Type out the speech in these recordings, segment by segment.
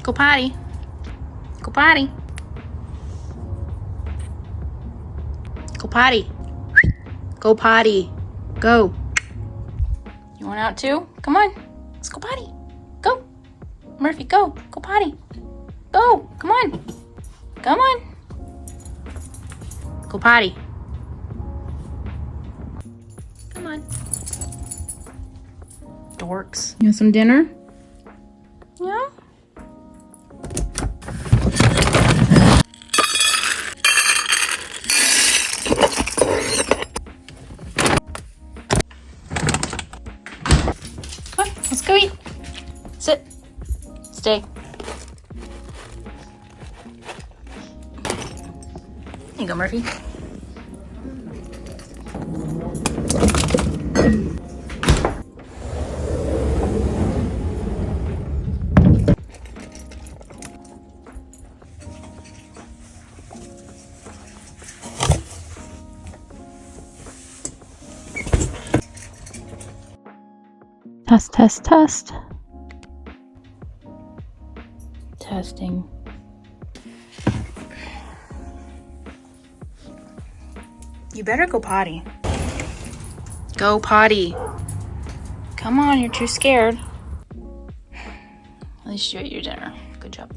Go potty. Go potty. Go potty. Go potty. Go. You want out too? Come on. Let's go potty. Go. Murphy, go. Go potty. Go. Come on. Come on. Go potty. Come on. Dorks. You want some dinner? Yeah? Come on, let's go eat. Sit. Stay. There you go, Murphy. Test, test, test. Testing. You better go potty. Go potty. Come on, you're too scared. At least you ate your dinner. Good job.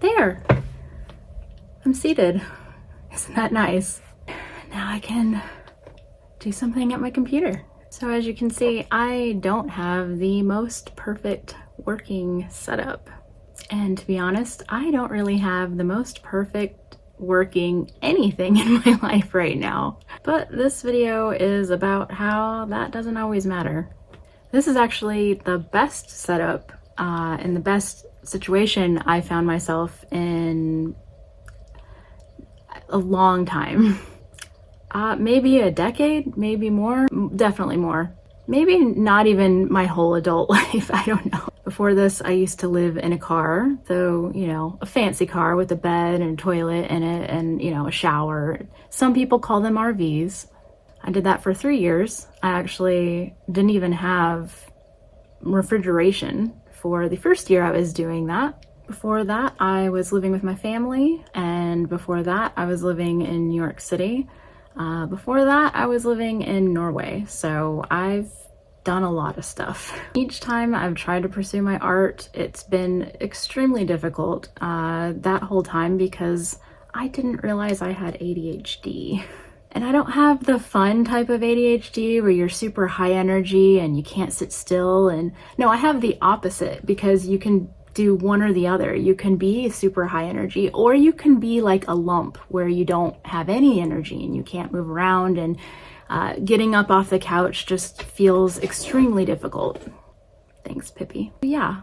There, I'm seated. Isn't that nice? Now I can do something at my computer. So as you can see, I don't have the most perfect working setup. And to be honest, I don't really have the most perfect working anything in my life right now. But this video is about how that doesn't always matter. This is actually the best setup and the best situation I found myself in a long time. Maybe a decade, maybe more, definitely more. Maybe not even my whole adult life, I don't know. Before this, I used to live in a car, though, you know, a fancy car with a bed and a toilet in it and, you know, a shower. Some people call them RVs. I did that for 3 years. I actually didn't even have refrigeration for the first year I was doing that. Before that, I was living with my family, and before that, I was living in New York City. Before that, I was living in Norway, so I've done a lot of stuff. Each time I've tried to pursue my art, it's been extremely difficult that whole time because I didn't realize I had ADHD. And I don't have the fun type of ADHD where you're super high energy and you can't sit still. And no, I have the opposite, because you can do one or the other. You can be super high energy, or you can be like a lump where you don't have any energy and you can't move around, and getting up off the couch just feels extremely difficult. Thanks, Pippi. Yeah,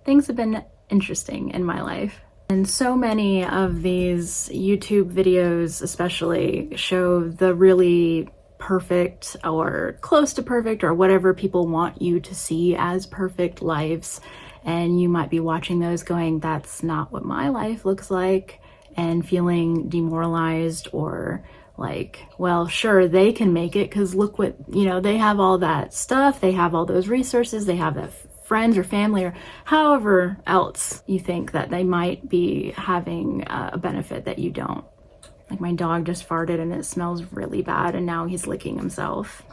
things have been interesting in my life. And so many of these YouTube videos especially show the really perfect or close to perfect or whatever people want you to see as perfect lives. And you might be watching those going, that's not what my life looks like, and feeling demoralized or like, well, sure, they can make it because look what, you know, they have all that stuff, they have all those resources, they have that friends or family or however else you think that they might be having a benefit that you don't. Like my dog just farted and it smells really bad and now he's licking himself.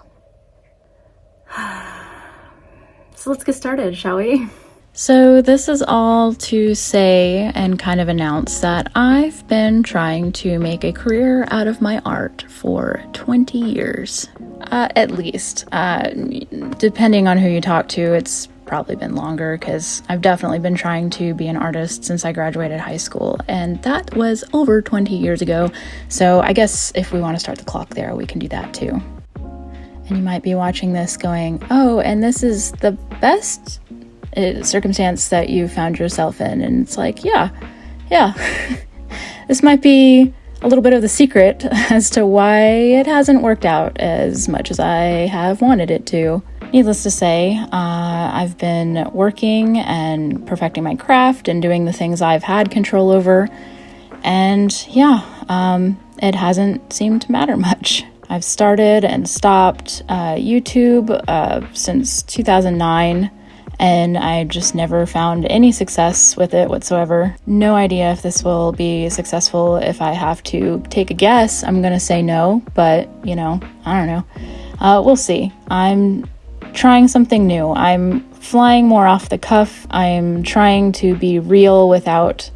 So let's get started, shall we? So this is all to say and kind of announce that I've been trying to make a career out of my art for 20 years, at least. Depending on who you talk to, it's probably been longer because I've definitely been trying to be an artist since I graduated high school, and that was over 20 years ago. So I guess if we want to start the clock there, we can do that too. And you might be watching this going, oh, and this is the best circumstance that you found yourself in. And it's like, yeah. This might be a little bit of the secret as to why it hasn't worked out as much as I have wanted it to. Needless to say, I've been working and perfecting my craft and doing the things I've had control over. And it hasn't seemed to matter much. I've started and stopped YouTube since 2009. And I just never found any success with it whatsoever. No idea if this will be successful. If I have to take a guess, I'm gonna say no, but I don't know. We'll see. I'm trying something new. I'm flying more off the cuff. I'm trying to be real without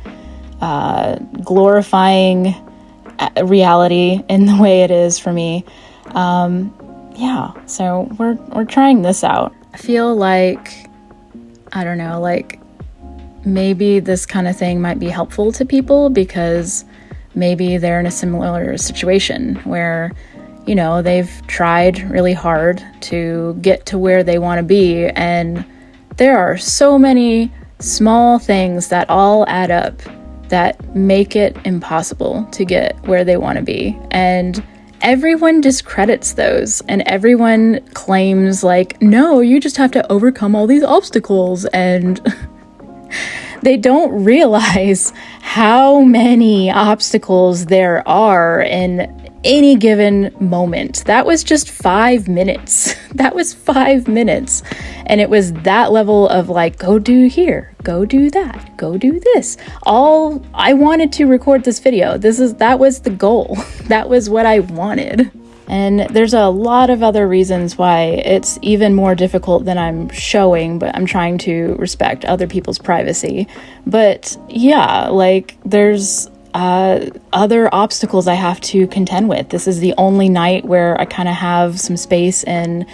glorifying reality in the way it is for me. So we're trying this out. I feel like, I don't know, like maybe this kind of thing might be helpful to people because maybe they're in a similar situation where, they've tried really hard to get to where they want to be. And there are so many small things that all add up that make it impossible to get where they want to be. And everyone discredits those, and everyone claims like, no, you just have to overcome all these obstacles. And they don't realize how many obstacles there are in any given moment. That was just 5 minutes. That was 5 minutes. And it was that level of like, go do here, go do that, go do this. All I wanted to record this video. That was the goal. That was what I wanted. And there's a lot of other reasons why it's even more difficult than I'm showing, but I'm trying to respect other people's privacy. But yeah, like there's other obstacles I have to contend with. This is the only night where I kind of have some space and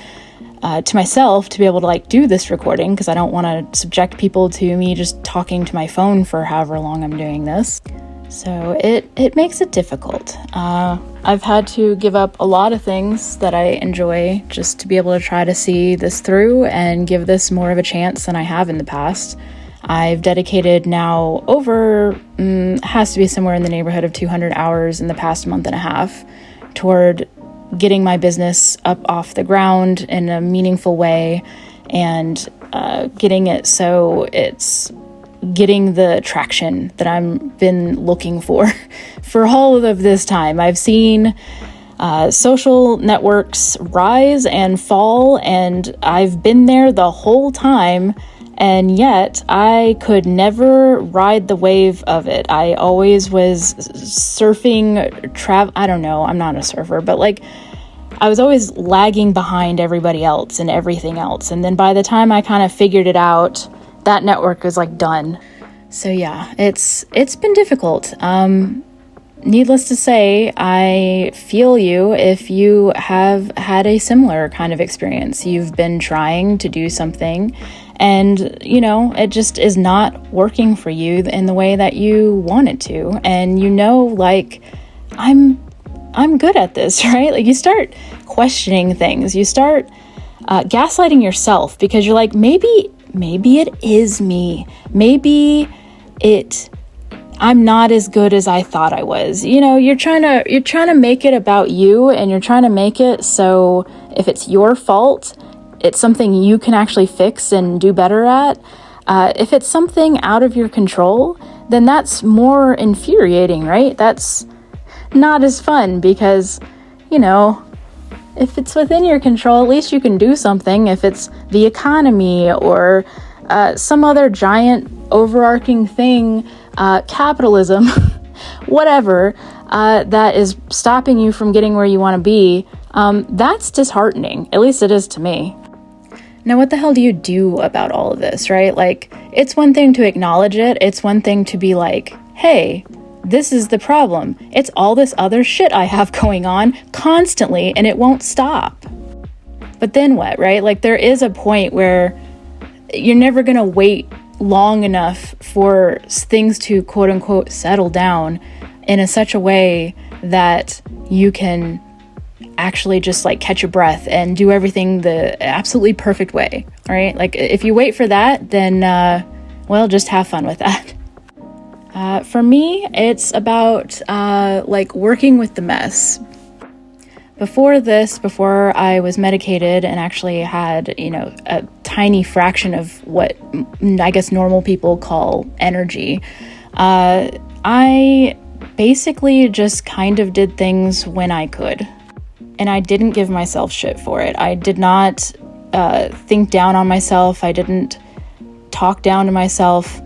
to myself to be able to like do this recording, because I don't want to subject people to me just talking to my phone for however long I'm doing this. So it makes it difficult. I've had to give up a lot of things that I enjoy just to be able to try to see this through and give this more of a chance than I have in the past. I've dedicated now over, has to be somewhere in the neighborhood of 200 hours in the past month and a half toward getting my business up off the ground in a meaningful way and getting it so it's getting the traction that I've been looking for all of this time. I've seen social networks rise and fall, and I've been there the whole time. And yet I could never ride the wave of it. I always was surfing, I don't know, I'm not a surfer, but like I was always lagging behind everybody else and everything else. And then by the time I kind of figured it out, that network was like done. So yeah, it's been difficult. Needless to say, I feel you if you have had a similar kind of experience. You've been trying to do something and, it just is not working for you in the way that you want it to. And like, I'm good at this, right? Like you start questioning things. You start gaslighting yourself because you're like, maybe it is me. Maybe I'm not as good as I thought I was. You're trying to make it about you, and you're trying to make it so if it's your fault, it's something you can actually fix and do better at. If it's something out of your control, then that's more infuriating, right? That's not as fun because, if it's within your control, at least you can do something. If it's the economy or some other giant overarching thing, capitalism, whatever, that is stopping you from getting where you want to be, that's disheartening. At least it is to me. Now, what the hell do you do about all of this, right? Like, it's one thing to acknowledge it. It's one thing to be like, hey, this is the problem. It's all this other shit I have going on constantly, and it won't stop. But then what, right? Like, there is a point where you're never going to wait long enough for things to quote unquote settle down in such a way that you can actually just like catch your breath and do everything the absolutely perfect way. All right. Like if you wait for that, then, well, just have fun with that. For me, it's about like working with the mess. Before I was medicated and actually had, a tiny fraction of what I guess normal people call energy, I basically just kind of did things when I could. And I didn't give myself shit for it. I did not think down on myself. I didn't talk down to myself.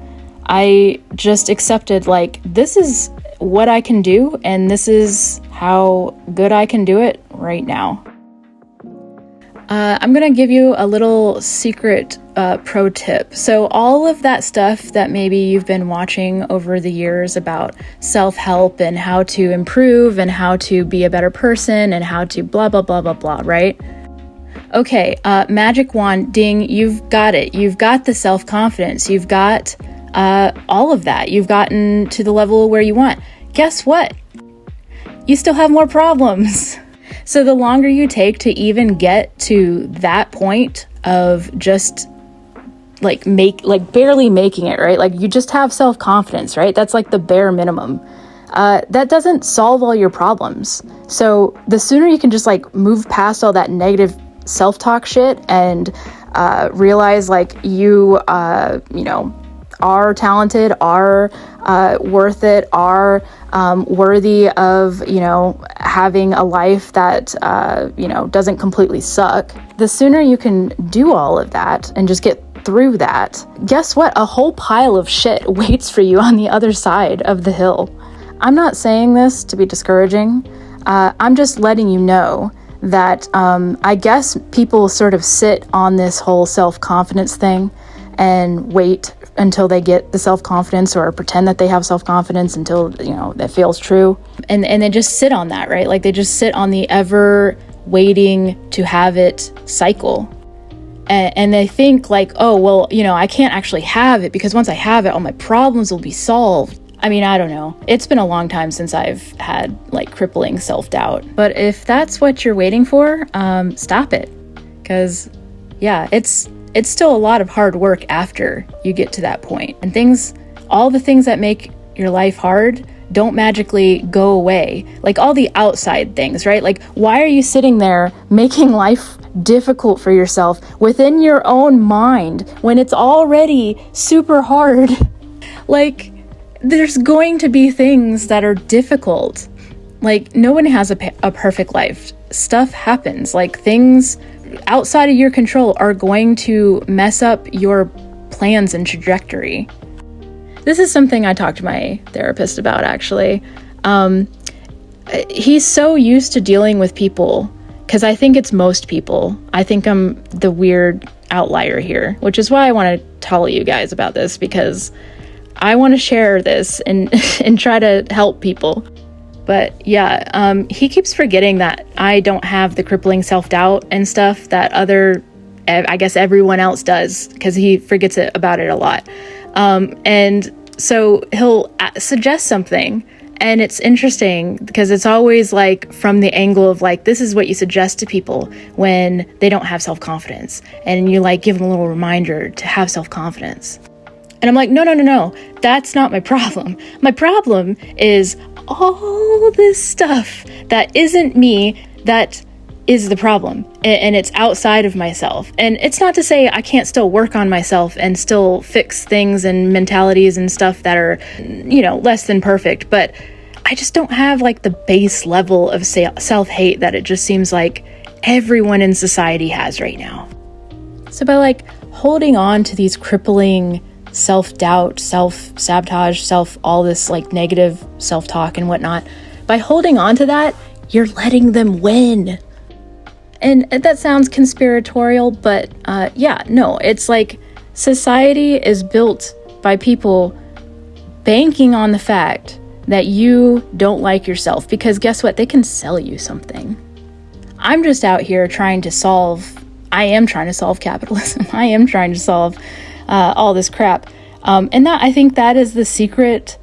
I just accepted, like, this is what I can do, and this is how good I can do it right now. I'm going to give you a little secret pro tip. So all of that stuff that maybe you've been watching over the years about self-help and how to improve and how to be a better person and how to blah, blah, blah, blah, blah, right? Okay, magic wand, ding, you've got it. You've got the self-confidence. You've got all of that. You've gotten to the level where you want. Guess what? You still have more problems. So the longer you take to even get to that point of just barely making it, right? Like you just have self-confidence, right? That's like the bare minimum. That doesn't solve all your problems. So the sooner you can just like move past all that negative self-talk shit and realize like you are talented, are worth it, are worthy of, having a life that, doesn't completely suck. The sooner you can do all of that and just get through that, guess what? A whole pile of shit waits for you on the other side of the hill. I'm not saying this to be discouraging. I'm just letting you know that I guess people sort of sit on this whole self-confidence thing and wait until they get the self-confidence or pretend that they have self-confidence until, that feels true. And they just sit on that, right? Like they just sit on the ever waiting to have it cycle. And they think like, oh, well, I can't actually have it because once I have it, all my problems will be solved. I mean, I don't know. It's been a long time since I've had like crippling self-doubt. But if that's what you're waiting for, stop it. Because yeah, it's still a lot of hard work after you get to that point. And all the things that make your life hard don't magically go away. Like all the outside things, right? Like why are you sitting there making life difficult for yourself within your own mind when it's already super hard? Like there's going to be things that are difficult. Like no one has a perfect life. Stuff happens. Like things outside of your control are going to mess up your plans and trajectory. This is something I talked to my therapist about, actually. He's so used to dealing with people, because I think it's most people. I think I'm the weird outlier here, which is why I want to tell you guys about this, because I want to share this and and try to help people. But yeah, he keeps forgetting that I don't have the crippling self-doubt and stuff that I guess everyone else does, because he forgets about it a lot. And so he'll suggest something, and it's interesting because it's always like from the angle of like, this is what you suggest to people when they don't have self-confidence. And you like give them a little reminder to have self-confidence. And I'm like, no, that's not my problem. My problem is all this stuff that isn't me that is the problem, and it's outside of myself. And it's not to say I can't still work on myself and still fix things and mentalities and stuff that are, less than perfect, but I just don't have like the base level of self-hate that it just seems like everyone in society has right now. So by like holding on to these crippling self-doubt, self-sabotage, all this like negative self-talk and whatnot, by holding on to that, you're letting them win. And that sounds conspiratorial, but it's like society is built by people banking on the fact that you don't like yourself, because guess what? They can sell you something. I'm just out here trying to solve capitalism. I am trying to solve all this crap. And I think that is the secret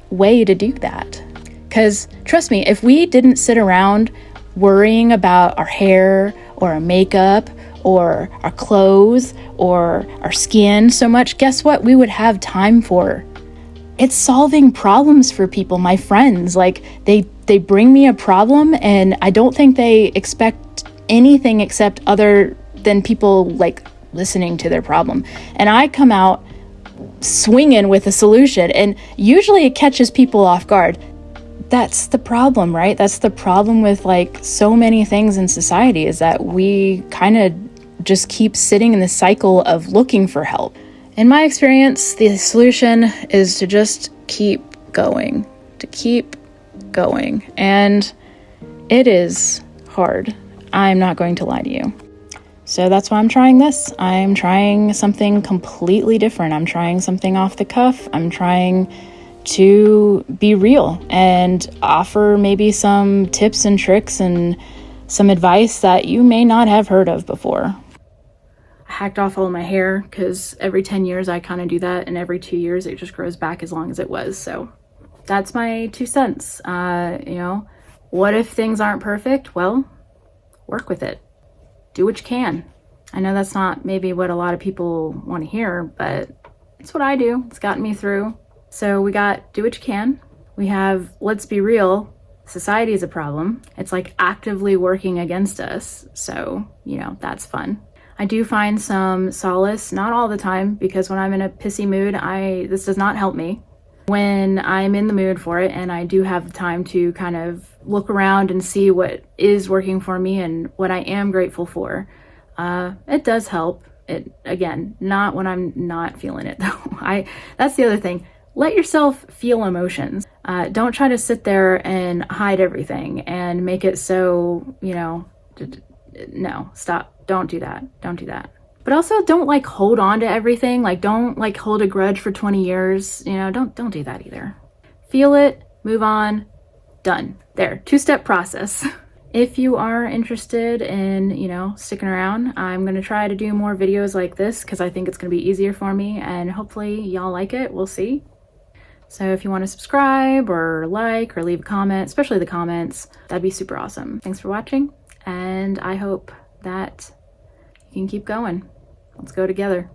way to do that. Because trust me, if we didn't sit around worrying about our hair or our makeup or our clothes or our skin so much, guess what we would have time for? It's solving problems for people, my friends. Like they bring me a problem and I don't think they expect anything except other than people like listening to their problem. And I come out swinging with a solution, and usually it catches people off guard. That's the problem, right? That's the problem with like so many things in society, is that we kind of just keep sitting in the cycle of looking for help. In my experience, the solution is to just keep going, and it is hard. I'm not going to lie to you. So that's why I'm trying this. I'm trying something completely different. I'm trying something off the cuff. I'm trying to be real and offer maybe some tips and tricks and some advice that you may not have heard of before. I hacked off all my hair because every 10 years I kind of do that, and every 2 years it just grows back as long as it was. So that's my 2 cents. What if things aren't perfect? Well, work with it. Do what you can. I know that's not maybe what a lot of people want to hear, but it's what I do. It's gotten me through. So we got do what you can. We have let's be real. Society is a problem. It's like actively working against us. So, that's fun. I do find some solace, not all the time, because when I'm in a pissy mood, this does not help me. When I'm in the mood for it and I do have the time to kind of look around and see what is working for me and what I am grateful for, it does help. It, again, not when I'm not feeling it though. That's the other thing. Let yourself feel emotions. Don't try to sit there and hide everything and make it so, no, stop. Don't do that. But also don't hold on to everything. Don't hold a grudge for 20 years. Don't do that either. Feel it, move on, done. There, 2-step process. If you are interested in, sticking around, I'm going to try to do more videos like this because I think it's going to be easier for me, and hopefully y'all like it. We'll see. So if you want to subscribe or like or leave a comment, especially the comments, that'd be super awesome. Thanks for watching, and I hope that you can keep going. Let's go together.